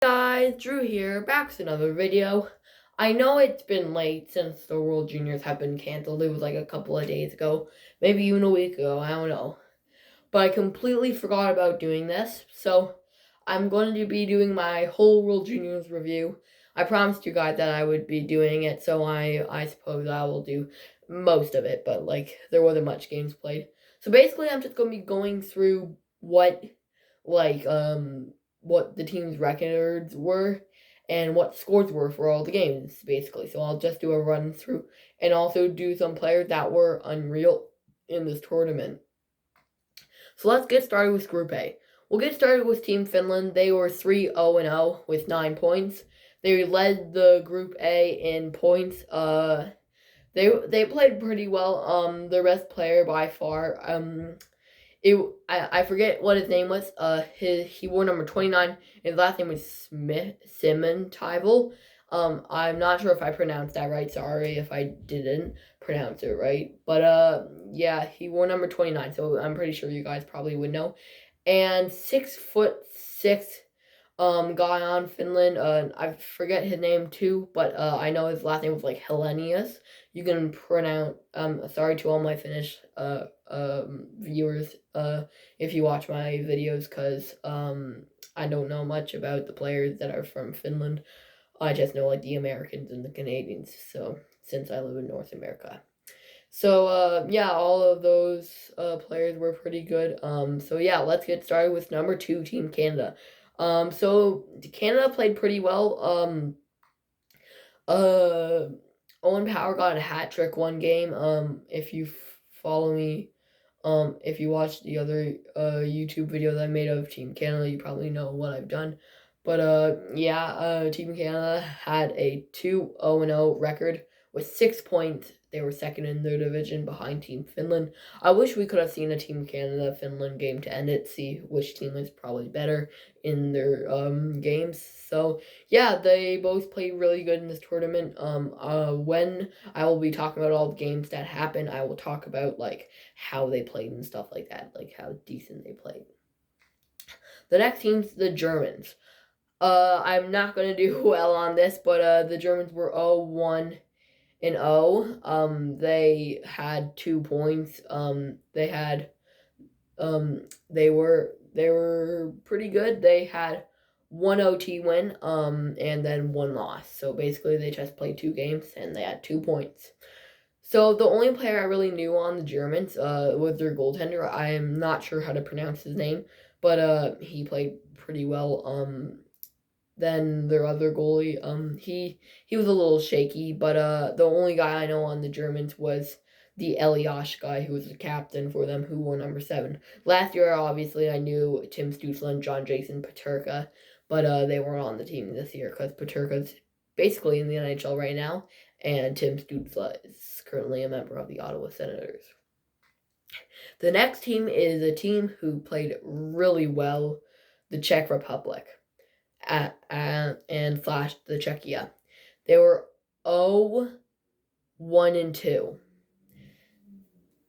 Guys, Drew here, back with another video. I know it's been late since the World Juniors have been canceled. It was like a couple of days ago, maybe even a week ago, I don't know. But I completely forgot about doing this, so I'm going to be doing my whole World Juniors review. I promised you guys that I would be doing it, so I suppose I will do most of it, but there wasn't much games played. So basically I'm just going to be going through like what the team's records were and what scores were for all the games, basically. So I'll just do a run through and also do some players that were unreal in this tournament. So let's get started with Group A. We'll get started with Team Finland. They were 3-0-0 with 9 points. They led the Group A in points. They played pretty well. Their best player by far. I forget what his name was. He wore number 29. His last name was Simon Tyvel. I'm not sure if I pronounced that right. Sorry if I didn't pronounce it right. But yeah, he wore number 29, so I'm pretty sure you guys probably would know. And 6'6" guy on Finland. I forget his name too, but I know his last name was like Helenius. You can pronounce. Sorry to all my Finnish viewers if you watch my videos, because I don't know much about the players that are from Finland. I just know like the Americans and the Canadians. So since I live in North America. So yeah, all of those players were pretty good. So yeah, let's get started with number 2, Team Canada. So Canada played pretty well. Owen Power got a hat trick one game. If you follow me, if you watch the other YouTube videos I made of Team Canada, you probably know what I've done. But yeah, Team Canada had a 2-0-0 record with 6 points. They were second in their division behind Team Finland. I wish we could have seen a Team Canada-Finland game to end it, see which team is probably better in their games. So yeah, they both played really good in this tournament. When I will be talking about all the games that happened, I will talk about like how they played and stuff like that, like how decent they played. The next team's the Germans. I'm not gonna do well on this, but the Germans were 0-1-0. They had 2 points. They were pretty good. They had 1 OT win, and then 1 loss. So basically, they just played 2 games and they had 2 points. So the only player I really knew on the Germans was their goaltender. I am not sure how to pronounce his name, but he played pretty well. Then their other goalie, he was a little shaky, but the only guy I know on the Germans was the Eliash guy who was the captain for them, who wore number 7. Last year, obviously, I knew Tim Stützle and John Jason Peterka, but they weren't on the team this year because Peterka's basically in the NHL right now, and Tim Stützle is currently a member of the Ottawa Senators. The next team is a team who played really well, the Czech Republic. And slash the Czechia. They were 0-1-2.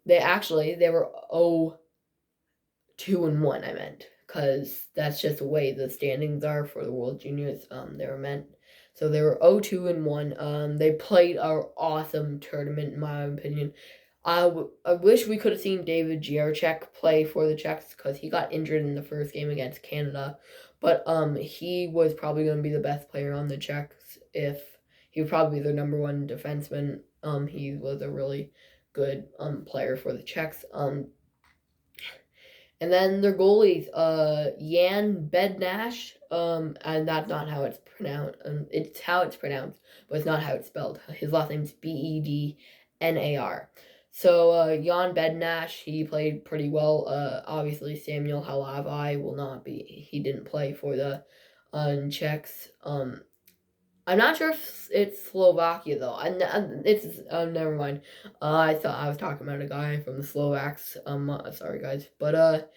They were 0-2-1, I meant, because that's just the way the standings are for the World Juniors. They were meant. So they were 0-2-1. They played an awesome tournament, in my opinion. I wish we could have seen David Jiricek play for the Czechs because he got injured in the first game against Canada. But he was probably going to be the best player on the Czechs. If he would probably be their number 1 defenseman. He was a really good player for the Czechs. And then their goalies, Jan Bednash, and that's not how it's pronounced. It's how it's pronounced, but it's not how it's spelled. His last name's Bednar. So Jan Bednash, he played pretty well. Obviously, Samuel Halavai will not be. He didn't play for the Czechs. I'm not sure if it's Slovakia though. It's never mind. I thought I was talking about a guy from the Slovaks. Sorry guys, but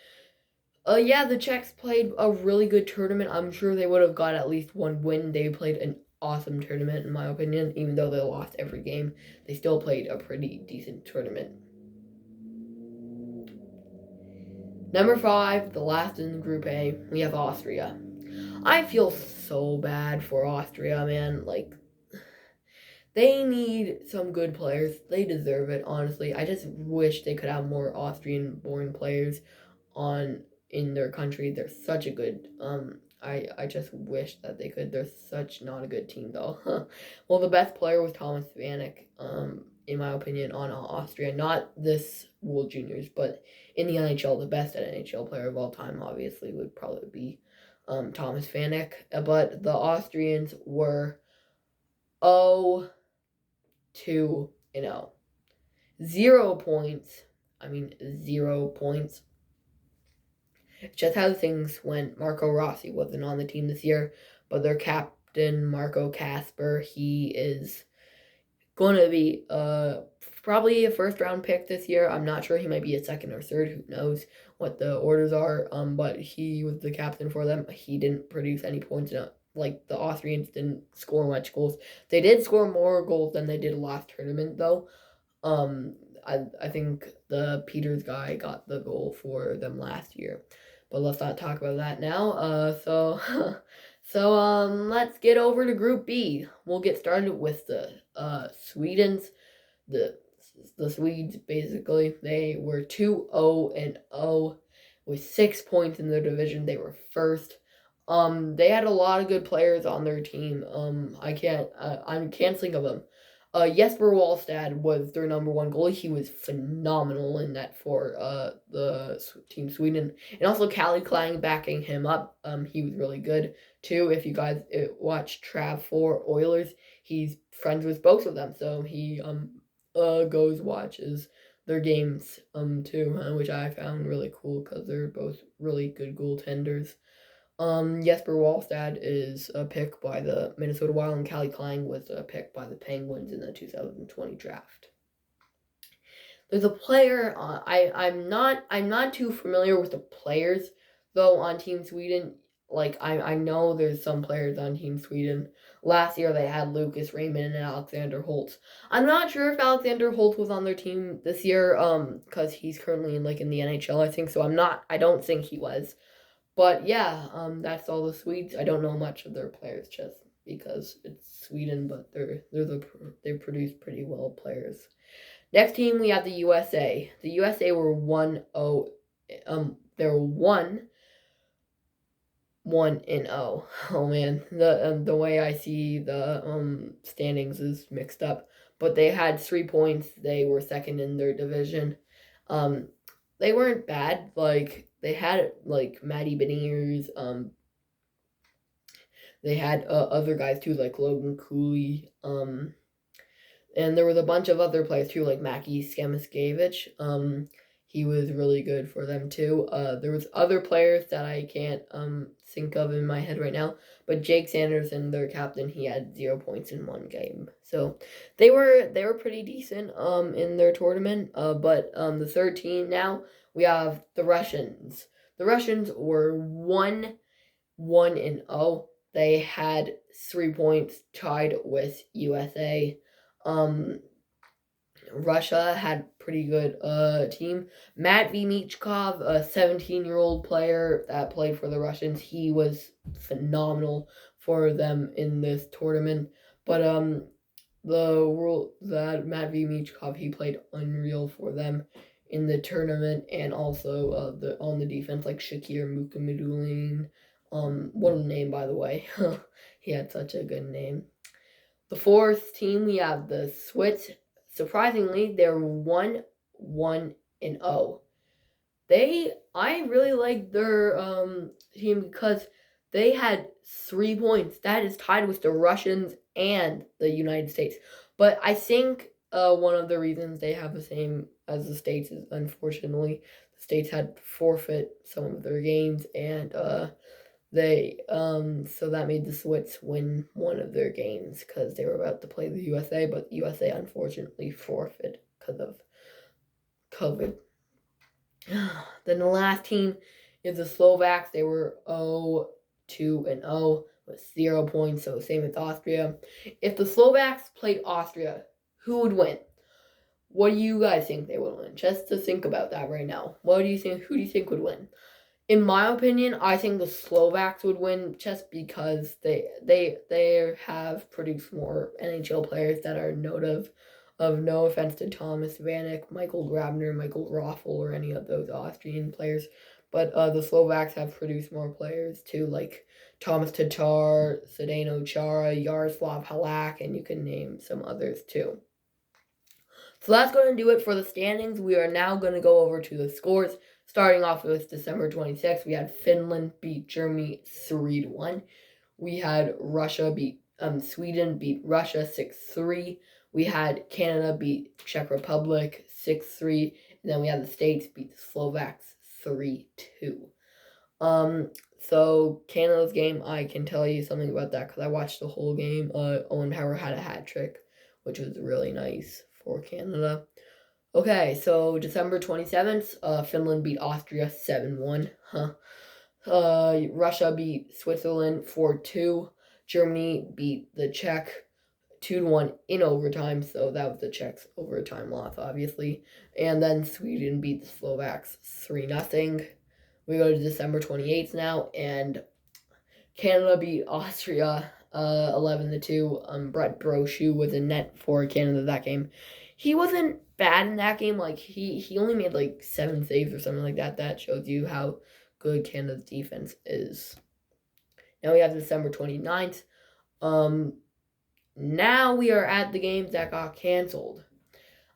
yeah, the Czechs played a really good tournament. I'm sure they would have got at least 1 win. They played an awesome tournament, in my opinion. Even though they lost every game, they still played a pretty decent tournament. Number 5, the last in Group A, we have Austria. I feel so bad for Austria, man. Like, they need some good players. They deserve it, honestly. I just wish they could have more Austrian-born players in their country. They're such a good. I just wish that they could. They're such not a good team though. Well, the best player was Thomas Vanek. In my opinion, on Austria, not this World Juniors, but in the NHL, the best NHL player of all time, obviously, would probably be Thomas Vanek. But the Austrians were 0-2-0. 0 points. I mean, 0 points. Just how things went. Marco Rossi wasn't on the team this year, but their captain, Marco Kasper, he is going to be probably a first-round pick this year. I'm not sure. He might be a second or third. Who knows what the orders are. But he was the captain for them. He didn't produce any points. Like, the Austrians didn't score much goals. They did score more goals than they did last tournament, though. I think the Peters guy got the goal for them last year. But let's not talk about that now. So let's get over to Group B. We'll get started with the Swedes. The Swedes, basically, they were 2-0-0 with 6 points in their division. They were first. They had a lot of good players on their team. I can't think of them. Jesper Wallstad was their number one goalie. He was phenomenal in that for the Team Sweden. And also Kalle Klang backing him up. He was really good too. If you guys watch Trav for Oilers, he's friends with both of them. So he watches their games too, which I found really cool because they're both really good goaltenders. Jesper Wallstad is a pick by the Minnesota Wild, and Kalle Klang was a pick by the Penguins in the 2020 draft. There's a player. I'm not too familiar with the players though on Team Sweden. Like, I know there's some players on Team Sweden. Last year they had Lucas Raymond and Alexander Holtz. I'm not sure if Alexander Holtz was on their team this year, because he's currently in the NHL, I think. So I don't think he was. But yeah, that's all the Swedes. I don't know much of their players just because it's Sweden, but they produce pretty well players. Next team, we have the USA. The USA were 1-0. They were 1-0. Oh man, the way I see the standings is mixed up. But they had 3 points. They were second in their division. They weren't bad. Like, they had Matty Beniers. They had other guys too, like Logan Cooley. And there was a bunch of other players too, like Mackie Skemiskevich. He was really good for them too. There was other players that I can't think of in my head right now. But Jake Sanderson, their captain, he had 0 points in 1 game. So they were pretty decent in their tournament. But the third team now, we have the Russians. The Russians were 1-1-0. They had 3 points, tied with USA. Russia had pretty good team. Matt Vimichkov, a 17-year-old player that played for the Russians, he was phenomenal for them in this tournament. But that Matt Vimichkov, he played unreal for them in the tournament, and also on the defense, like Shakir Mukhamadullin. What a name, by the way. He had such a good name. The fourth team, we have the Swiss. Surprisingly, they're 1-1-0. I really like their team because they had 3 points. That is tied with the Russians and the United States. But I think one of the reasons they have the same as the States is, unfortunately, the States had to forfeit some of their games, and so that made the Swiss win one of their games because they were about to play the USA, but the USA unfortunately forfeited because of COVID. Then the last team is the Slovaks. They were 0-2-0 with 0 points, so same as Austria. If the Slovaks played Austria, who would win? What do you guys think they would win? Just to think about that right now. Who do you think would win? In my opinion, I think the Slovaks would win just because they have produced more NHL players that are noted of no offense to Thomas Vanek, Michael Grabner, Michael Raffl, or any of those Austrian players. But the Slovaks have produced more players too, like Thomas Tatar, Zdeno Chara, Yaroslav Halak, and you can name some others too. So that's going to do it for the standings. We are now going to go over to the scores. Starting off with December 26th, we had Finland beat Germany 3-1. We had Sweden beat Russia 6-3. We had Canada beat Czech Republic 6-3. And then we had the States beat the Slovaks 3-2. So Canada's game, I can tell you something about that because I watched the whole game. Owen Power had a hat trick, which was really nice for Canada. Okay, so December 27th, Finland beat Austria 7-1. Russia beat Switzerland 4-2. Germany beat the Czech 2-1 in overtime, so that was the Czechs' overtime loss, obviously. And then Sweden beat the Slovaks 3-0. We go to December 28th now, and Canada beat Austria 11-2. Brett Brochu was in net for Canada that game. He wasn't bad in that game. Like he only made like 7 saves or something like that. That shows you how good Canada's defense is. Now we have December 29th. Now we are at the games that got canceled.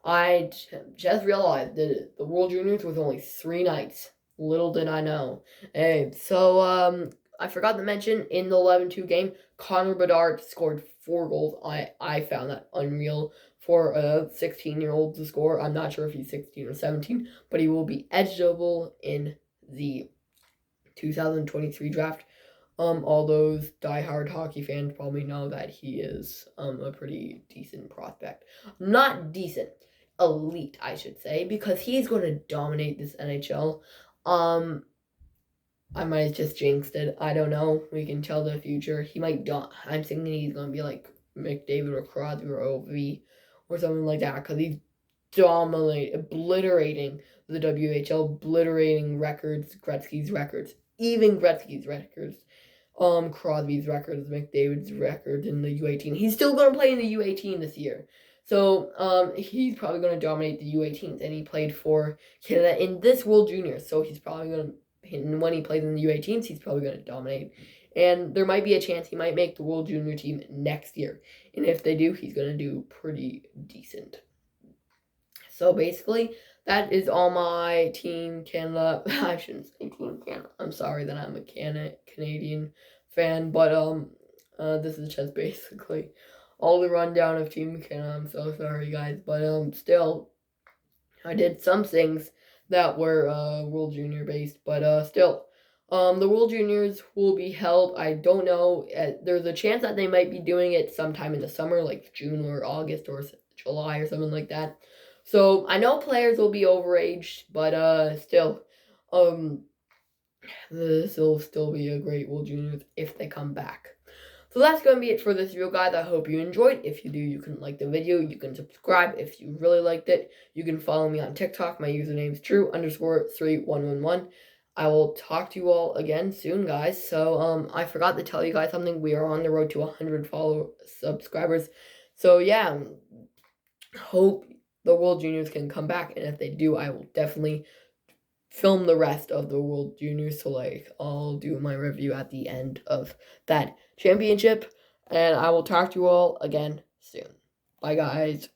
I just realized that the World Juniors was only 3 nights. Little did I know. Hey, so I forgot to mention in the 11-2 game, Connor Bedard scored 4 goals. I found that unreal for a 16-year-old to score. I'm not sure if he's 16 or 17, but he will be eligible in the 2023 draft. All those diehard hockey fans probably know that he is a pretty decent prospect. Not decent, elite, I should say, because he's going to dominate this NHL. I might have just jinxed it. I don't know. We can tell the future. He might I'm thinking he's going to be like McDavid or Crosby or OV or something like that because he's obliterating the WHL, obliterating records, Gretzky's records, even Gretzky's records, Crosby's records, McDavid's records in the U18. He's still going to play in the U18 this year. So he's probably going to dominate the U18s, and he played for Canada in this World Juniors, so he's probably going to, when he plays in the U18s, he's probably going to dominate. And there might be a chance he might make the World Junior team next year. And if they do, he's going to do pretty decent. So basically, that is all my Team Canada. I shouldn't say Team Canada. I'm sorry that I'm a Canadian fan, but this is just basically all the rundown of Team Canada. I'm so sorry, guys, but still, I did some things that were World Junior based, but still, the World Juniors will be held. I don't know. There's a chance that they might be doing it sometime in the summer, like June or August or July or something like that. So I know players will be overaged, but still, this will still be a great World Juniors if they come back. So that's going to be it for this video, guys. I hope you enjoyed. If you do, you can like the video. You can subscribe if you really liked it. You can follow me on TikTok. My username is true_3111. I will talk to you all again soon, guys. So I forgot to tell you guys something. We are on the road to 100 subscribers. So yeah, hope the World Juniors can come back. And if they do, I will definitely film the rest of the World Juniors, so like I'll do my review at the end of that championship, and I will talk to you all again soon. Bye, guys.